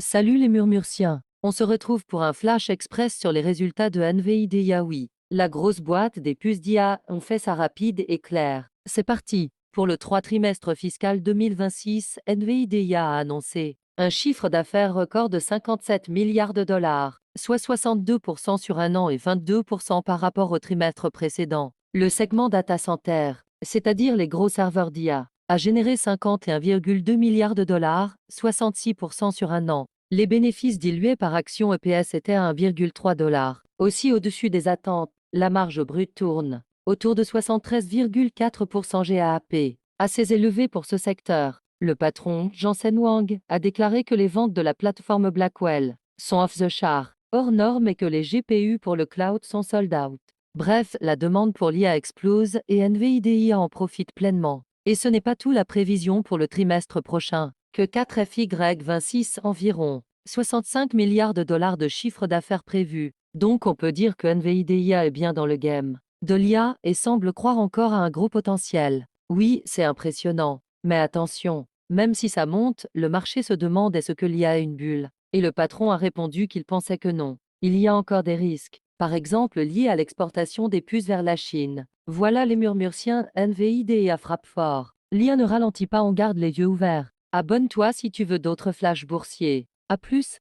Salut les Murmurciens. On se retrouve pour un flash express sur les résultats de Nvidia. Oui, la grosse boîte des puces d'IA ont fait ça rapide et clair. C'est parti. Pour le 3 trimestre fiscal 2026, Nvidia a annoncé un chiffre d'affaires record de 57 milliards de dollars, soit 62% sur un an et 22% par rapport au trimestre précédent. Le segment data center, c'est-à-dire les gros serveurs d'IA, a généré 51,2 milliards de dollars, 66% sur un an. Les bénéfices dilués par action EPS étaient à 1,3 $. Aussi au-dessus des attentes, la marge brute tourne autour de 73,4% GAAP, assez élevé pour ce secteur. Le patron, Jensen Huang, a déclaré que les ventes de la plateforme Blackwell sont off the chart, hors norme et que les GPU pour le cloud sont sold out. Bref, la demande pour l'IA explose et Nvidia en profite pleinement. Et ce n'est pas tout, la prévision pour le trimestre prochain, que 4FY26 environ 65 milliards de dollars de chiffre d'affaires prévu. Donc on peut dire que Nvidia est bien dans le game de l'IA et semble croire encore à un gros potentiel. Oui, c'est impressionnant. Mais attention, même si ça monte, le marché se demande est-ce que l'IA est une bulle. Et le patron a répondu qu'il pensait que non. Il y a encore des risques, par exemple liés à l'exportation des puces vers la Chine. Voilà les Murmurciens, Nvidia frappe fort. L'IA ne ralentit pas, on garde les yeux ouverts. Abonne-toi si tu veux d'autres flashs boursiers. À plus!